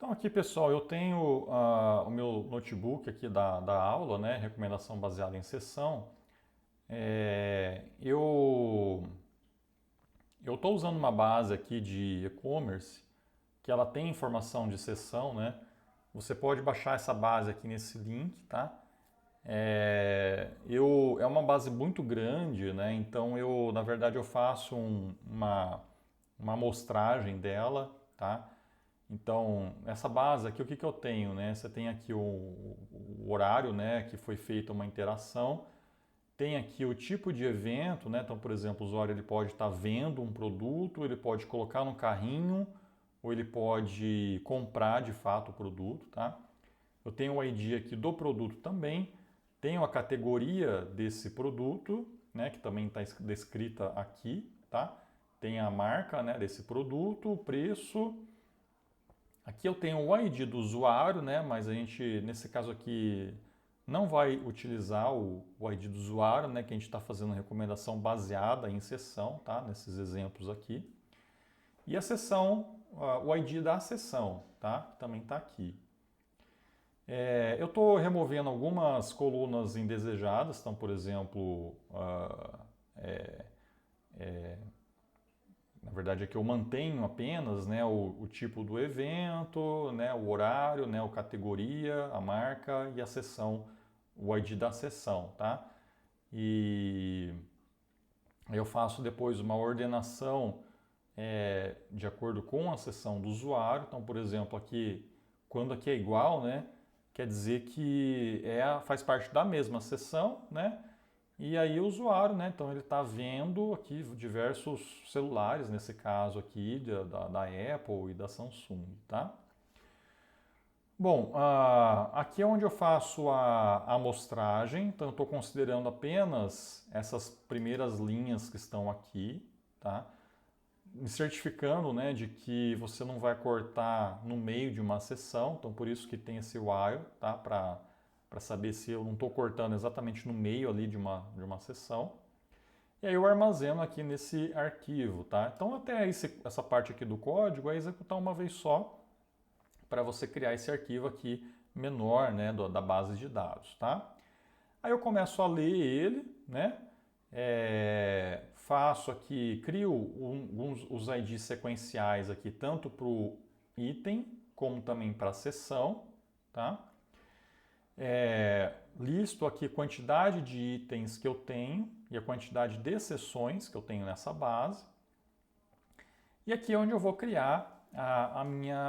Então aqui, pessoal, eu tenho o meu notebook aqui da aula, né? Recomendação baseada em sessão. Eu estou usando uma base aqui de e-commerce que ela tem informação de sessão, né? Você pode baixar essa base aqui nesse link, tá? É uma base muito grande, né? Então na verdade, eu faço uma amostragem dela, tá? Então, essa base aqui, o que eu tenho, né? Você tem aqui o horário, né, que foi feita uma interação, tem aqui o tipo de evento, né? Então, por exemplo, o usuário ele pode estar vendo um produto, ele pode colocar no carrinho, ou ele pode comprar de fato o produto, tá? Eu tenho o ID aqui do produto também, tenho a categoria desse produto, né, que também está descrita aqui, tá? Tem a marca, né, desse produto, o preço. Aqui eu tenho o ID do usuário, né? Mas a gente, nesse caso aqui, não vai utilizar o ID do usuário, né? Que a gente está fazendo recomendação baseada em sessão, tá? Nesses exemplos aqui. E a sessão, o ID da sessão, tá? Que também está aqui. Eu estou removendo algumas colunas indesejadas, então, por exemplo, na verdade, aqui eu mantenho apenas, né, o tipo do evento, né, o horário, né, a categoria, a marca e a sessão, o ID da sessão, tá? E eu faço depois uma ordenação de acordo com a sessão do usuário. Então, por exemplo, aqui, quando aqui é igual, né, quer dizer que faz parte da mesma sessão, né? E aí o usuário, né? Então ele está vendo aqui diversos celulares, nesse caso aqui da Apple e da Samsung, tá? Bom, aqui é onde eu faço a amostragem, então eu estou considerando apenas essas primeiras linhas que estão aqui, tá? Me certificando, né, de que você não vai cortar no meio de uma sessão, então por isso que tem esse while, tá? Para saber se eu não estou cortando exatamente no meio ali de uma sessão. E aí eu armazeno aqui nesse arquivo, tá? Então até essa parte aqui do código é executar uma vez só para você criar esse arquivo aqui menor, né, da base de dados, tá? Aí eu começo a ler ele, né? Faço aqui, crio os IDs sequenciais aqui, tanto para o item como também para a seção, tá? Listo aqui a quantidade de itens que eu tenho e a quantidade de sessões que eu tenho nessa base. E aqui é onde eu vou criar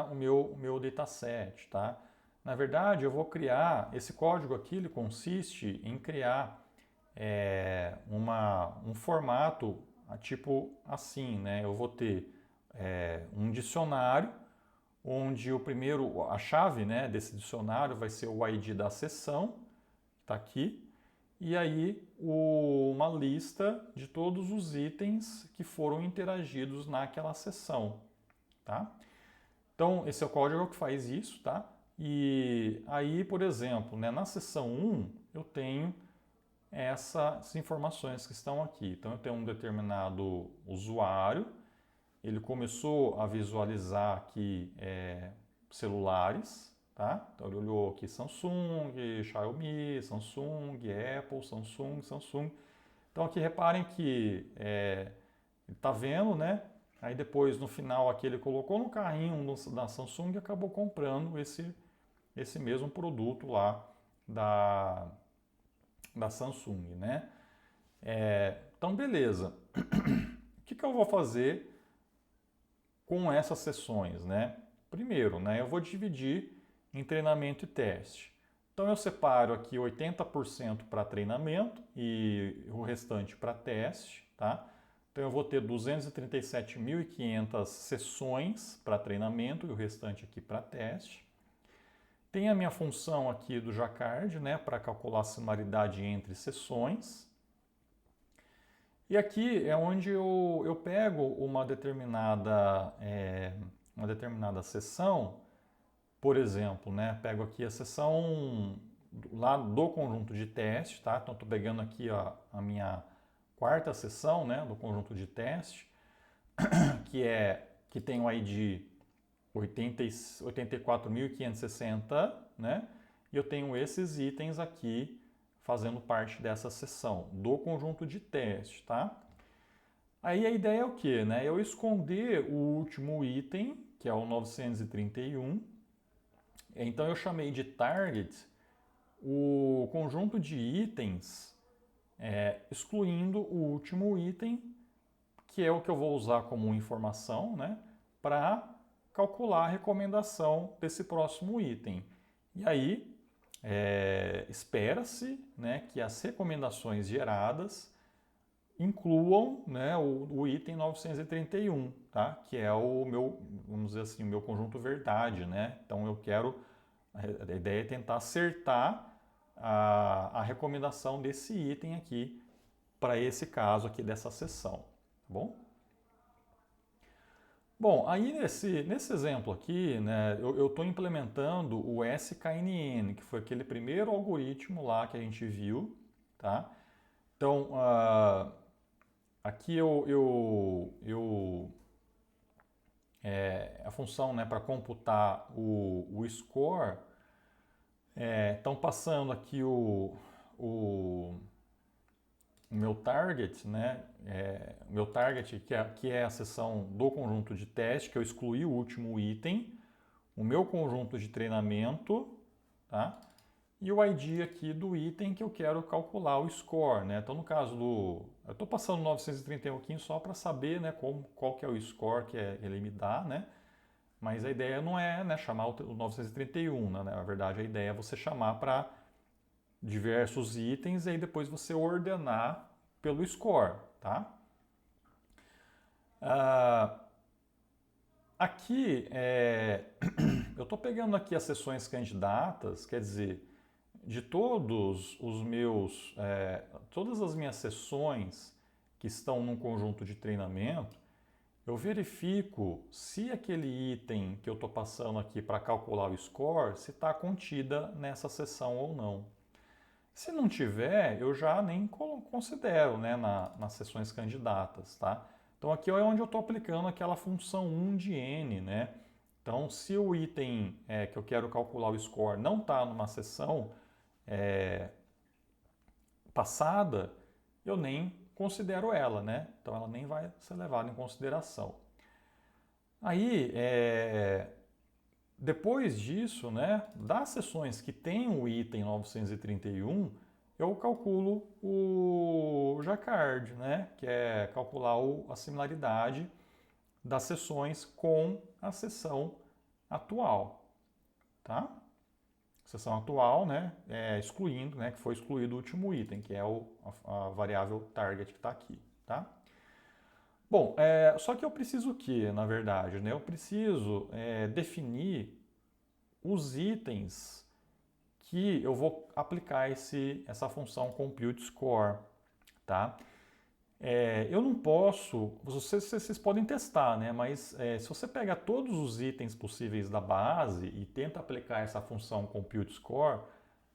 o meu dataset, tá? Na verdade, eu vou criar, esse código aqui, ele consiste em criar um formato tipo assim, né? Eu vou ter um dicionário, onde a chave, né, desse dicionário vai ser o ID da seção, está aqui, e aí uma lista de todos os itens que foram interagidos naquela sessão, tá? Então, esse é o código que faz isso, tá? E aí, por exemplo, né, na seção 1, eu tenho essas informações que estão aqui. Então, eu tenho um determinado usuário, ele começou a visualizar aqui celulares, tá? Então, ele olhou aqui Samsung, Xiaomi, Samsung, Apple, Samsung, Samsung. Então, aqui reparem que ele está vendo, né? Aí depois, no final, aqui ele colocou no carrinho da Samsung e acabou comprando esse mesmo produto lá da Samsung, né? Então, beleza. O que eu vou fazer com essas sessões, né? Primeiro, né, eu vou dividir em treinamento e teste. Então, eu separo aqui 80% para treinamento e o restante para teste, tá? Então, eu vou ter 237.500 sessões para treinamento e o restante aqui para teste. Tem a minha função aqui do Jacquard, né, para calcular a similaridade entre sessões. E aqui é onde eu pego uma determinada sessão, por exemplo, né, pego aqui a sessão lá do conjunto de teste, tá? Então estou pegando aqui a minha quarta sessão, né, do conjunto de teste, que tem o ID 84.560, né? E eu tenho esses itens aqui fazendo parte dessa seção do conjunto de teste, tá? Aí a ideia é o quê, né? Eu esconder o último item, que é o 931. Então eu chamei de target o conjunto de itens, excluindo o último item, que é o que eu vou usar como informação, né? Para calcular a recomendação desse próximo item. E aí, espera-se, né, que as recomendações geradas incluam, né, o item 931, tá? Que é o meu, vamos dizer assim, o meu conjunto verdade, né? Então eu quero, a ideia é tentar acertar a recomendação desse item aqui para esse caso aqui dessa seção, tá bom? Bom, aí nesse exemplo aqui, né, eu estou implementando o SKNN, que foi aquele primeiro algoritmo lá que a gente viu, tá? Então, aqui a função, né, para computar o score, estão passando aqui o meu target, né? O meu target, que é a seção do conjunto de teste, que eu excluí o último item, o meu conjunto de treinamento, tá? E o ID aqui do item que eu quero calcular o score, né? Então, no caso do... Eu estou passando 931 aqui só para saber, né, qual que é o score que ele me dá, né? Mas a ideia não é, né, chamar o 931, né? Na verdade, a ideia é você chamar para diversos itens e aí depois você ordenar pelo score, tá? Aqui, eu estou pegando aqui as sessões candidatas, quer dizer, de todos os meus, todas as minhas sessões que estão num conjunto de treinamento, eu verifico se aquele item que eu estou passando aqui para calcular o score, se está contida nessa sessão ou não. Se não tiver, eu já nem considero, né, nas sessões candidatas, tá? Então aqui é onde eu estou aplicando aquela função 1 de n, né? Então se o item que eu quero calcular o score não está numa sessão passada, eu nem considero ela, né? Então ela nem vai ser levada em consideração. Aí, depois disso, né, das sessões que tem o item 931, eu calculo o Jacquard, né, que é calcular a similaridade das sessões com a sessão atual, tá? Sessão atual, né, excluindo, né, que foi excluído o último item, que é a variável target que está aqui, tá? Bom, só que eu preciso o que, na verdade? Né? Eu preciso definir os itens que eu vou aplicar essa função compute score, tá? Eu não posso, vocês podem testar, né? Mas se você pega todos os itens possíveis da base e tenta aplicar essa função compute score,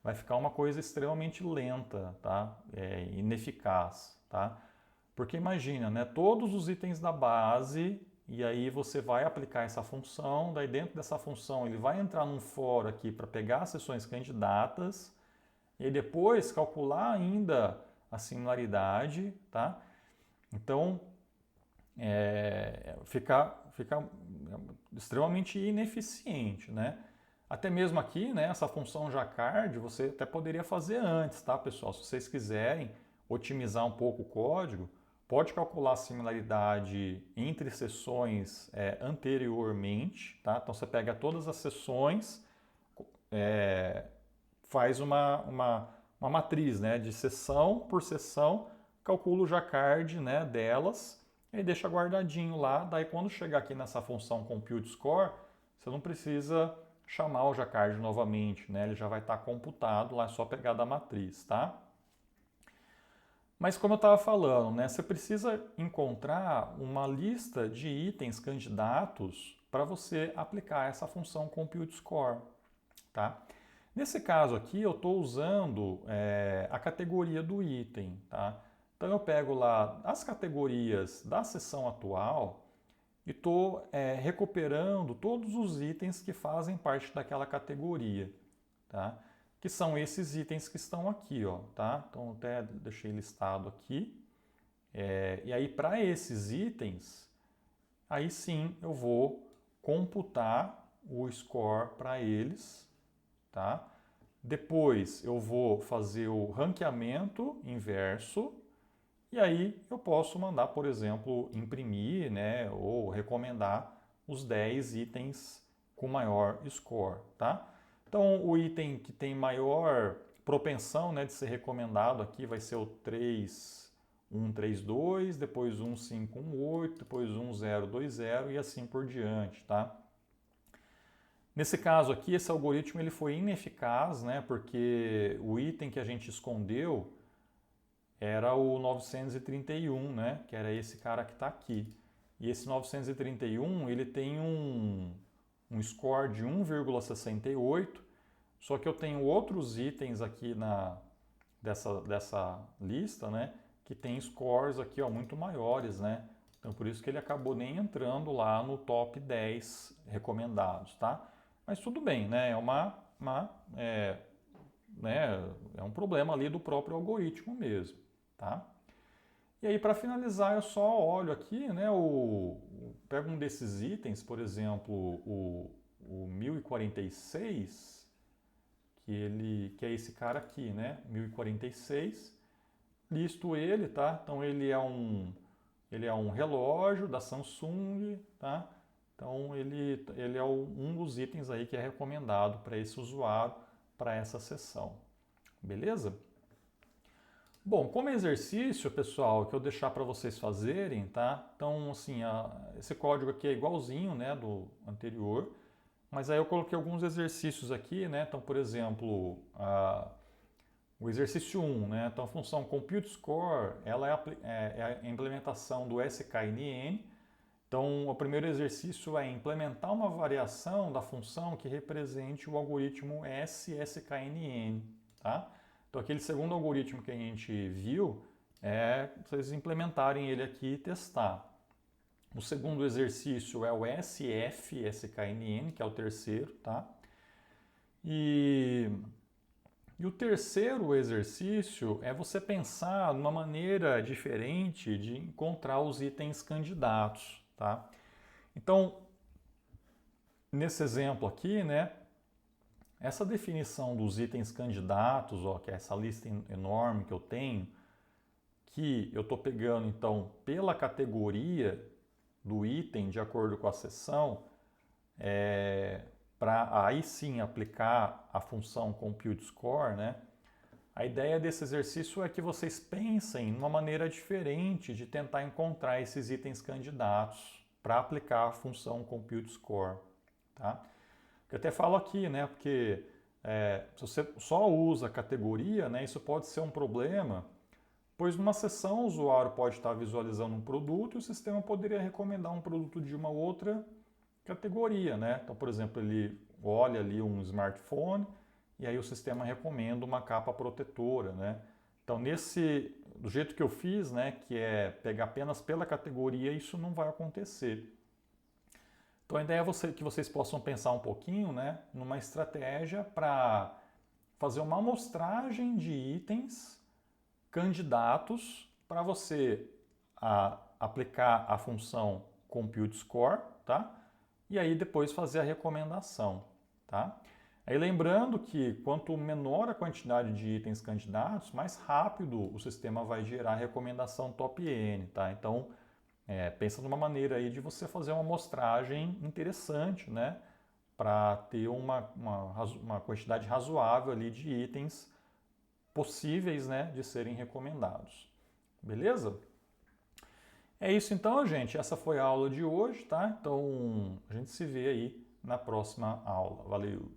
vai ficar uma coisa extremamente lenta, tá? Ineficaz, tá? Porque imagina, né? Todos os itens da base e aí você vai aplicar essa função, daí dentro dessa função ele vai entrar num for aqui para pegar as sessões candidatas e depois calcular ainda a similaridade, tá? Então, fica extremamente ineficiente, né? Até mesmo aqui, né, essa função Jacquard, você até poderia fazer antes, tá, pessoal? Se vocês quiserem otimizar um pouco o código, pode calcular a similaridade entre sessões anteriormente, tá? Então você pega todas as sessões, faz uma matriz, né, de sessão por sessão, calcula o Jacquard, né, delas e deixa guardadinho lá. Daí quando chegar aqui nessa função compute score, você não precisa chamar o Jacquard novamente, né? Ele já vai estar computado lá, é só pegar da matriz, tá? Mas como eu estava falando, né, você precisa encontrar uma lista de itens candidatos para você aplicar essa função compute score, tá? Nesse caso aqui, eu estou usando a categoria do item, tá? Então eu pego lá as categorias da seção atual e estou recuperando todos os itens que fazem parte daquela categoria, tá? Que são esses itens que estão aqui, ó, tá? Então até deixei listado aqui. E aí para esses itens, aí sim eu vou computar o score para eles, tá? Depois eu vou fazer o ranqueamento inverso e aí eu posso mandar, por exemplo, imprimir, né, ou recomendar os 10 itens com maior score, tá? Então o item que tem maior propensão, né, de ser recomendado aqui vai ser o 3132, depois 1518, depois 1020 e assim por diante, tá? Nesse caso aqui, esse algoritmo ele foi ineficaz, né, porque o item que a gente escondeu era o 931, né, que era esse cara que está aqui. E esse 931 ele tem um score de 1,68, só que eu tenho outros itens aqui dessa lista, né, que tem scores aqui, ó, muito maiores, né? Então por isso que ele acabou nem entrando lá no top 10 recomendados, tá? Mas tudo bem, né? É um problema ali do próprio algoritmo mesmo, tá? E aí para finalizar eu só olho aqui, né? Pego um desses itens, por exemplo, o 1046, que é esse cara aqui, né? 1046, listo ele, tá? Então ele é um relógio da Samsung, tá? Então ele é um dos itens aí que é recomendado para esse usuário, para essa sessão. Beleza? Bom, como exercício, pessoal, que eu deixar para vocês fazerem, tá? Então, assim, esse código aqui é igualzinho, né, do anterior, mas aí eu coloquei alguns exercícios aqui, né? Então, por exemplo, o exercício 1, né? Então a função compute score, ela é a implementação do sknn. Então o primeiro exercício é implementar uma variação da função que represente o algoritmo SSKNN, tá? Então aquele segundo algoritmo que a gente viu é vocês implementarem ele aqui e testar. O segundo exercício é o SFSKNN, que é o terceiro, tá? E o terceiro exercício é você pensar numa maneira diferente de encontrar os itens candidatos, tá? Então, nesse exemplo aqui, né, essa definição dos itens candidatos, ó, que é essa lista enorme que eu tenho, que eu estou pegando então pela categoria do item de acordo com a seção, para aí sim aplicar a função compute score, né? A ideia desse exercício é que vocês pensem numa maneira diferente de tentar encontrar esses itens candidatos para aplicar a função compute score, tá? Eu até falo aqui, né? Porque se você só usa a categoria, né? Isso pode ser um problema, pois numa sessão o usuário pode estar visualizando um produto e o sistema poderia recomendar um produto de uma outra categoria, né? Então, por exemplo, ele olha ali um smartphone e aí o sistema recomenda uma capa protetora, né? Então, do jeito que eu fiz, né, que é pegar apenas pela categoria, isso não vai acontecer. Então, a ideia é que vocês possam pensar um pouquinho, né, numa estratégia para fazer uma amostragem de itens candidatos para você aplicar a função compute score, tá? E aí depois fazer a recomendação, tá? Aí lembrando que quanto menor a quantidade de itens candidatos, mais rápido o sistema vai gerar a recomendação top N, tá? Então, pensa numa maneira aí de você fazer uma amostragem interessante, né? Para ter uma quantidade razoável ali de itens possíveis, né, de serem recomendados. Beleza? É isso então, gente. Essa foi a aula de hoje, tá? Então, a gente se vê aí na próxima aula. Valeu!